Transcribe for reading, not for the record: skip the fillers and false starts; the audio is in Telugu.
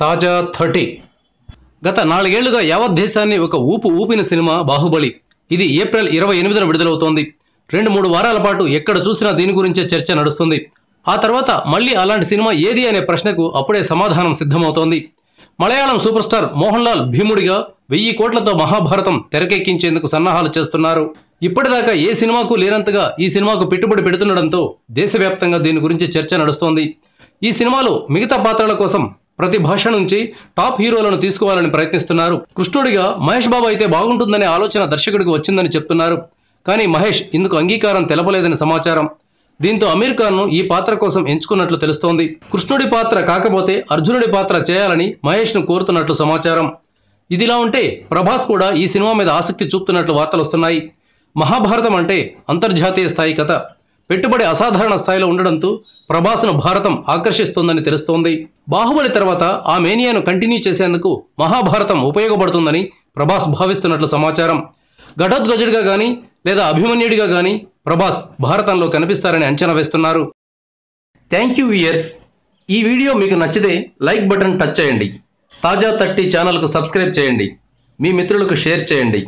తాజా 30 గత 4 ఏళ్లుగా యావత్ దేశాన్ని ఒక ఊపిన సినిమా బాహుబలి. ఇది ఏప్రిల్ 28న విడుదలవుతోంది. 2-3 వారాల పాటు ఎక్కడ చూసినా దీని గురించే చర్చ నడుస్తుంది. ఆ తర్వాత మళ్ళీ అలాంటి సినిమా ఏది అనే ప్రశ్నకు అప్పుడే సమాధానం సిద్ధమవుతోంది. మలయాళం సూపర్ స్టార్ మోహన్ లాల్ భీముడిగా 1000 కోట్లతో మహాభారతం తెరకెక్కించేందుకు సన్నాహాలు చేస్తున్నారు. ఇప్పటిదాకా ఏ సినిమాకు లేనంతగా ఈ సినిమాకు పెట్టుబడి పెడుతుండడంతో దేశవ్యాప్తంగా దీని గురించి చర్చ నడుస్తోంది. ఈ సినిమాలో మిగతా పాత్రల కోసం ప్రతి భాష నుంచి టాప్ హీరోలను తీసుకోవాలని ప్రయత్నిస్తున్నారు. కృష్ణుడిగా మహేష్ బాబు అయితే బాగుంటుందనే ఆలోచన దర్శకుడికి వచ్చిందని చెప్తున్నారు. కానీ మహేష్ ఇందుకు అంగీకారం తెలపలేదని సమాచారం. దీంతో అమీర్ ఖాన్ను ఈ పాత్ర కోసం ఎంచుకున్నట్లు తెలుస్తోంది. కృష్ణుడి పాత్ర కాకపోతే అర్జునుడి పాత్ర చేయాలని మహేష్ను కోరుతున్నట్లు సమాచారం. ఇదిలా ఉంటే ప్రభాస్ కూడా ఈ సినిమా మీద ఆసక్తి చూపుతున్నట్లు వార్తలు వస్తున్నాయి. మహాభారతం అంటే అంతర్జాతీయ స్థాయి కథ. పెట్టుబడి అసాధారణ స్థాయిలో ఉండడంతో ప్రభాస్ను భారతం ఆకర్షిస్తోందని తెలుస్తోంది. బాహుబలి తర్వాత ఆ మేనియాను కంటిన్యూ చేసేందుకు మహాభారతం ఉపయోగపడుతుందని ప్రభాస్ భావిస్తున్నట్లు సమాచారం. ఘటోత్కచుడిగా కానీ లేదా అభిమన్యుడిగా కానీ ప్రభాస్ భారతంలో కనిపిస్తారని అంచనా వేస్తున్నారు. Thank you viewers. ఈ వీడియో మీకు నచ్చితే లైక్ బటన్ టచ్ చేయండి. తాజా 30 ఛానల్కు సబ్స్క్రైబ్ చేయండి. మీ మిత్రులకు షేర్ చేయండి.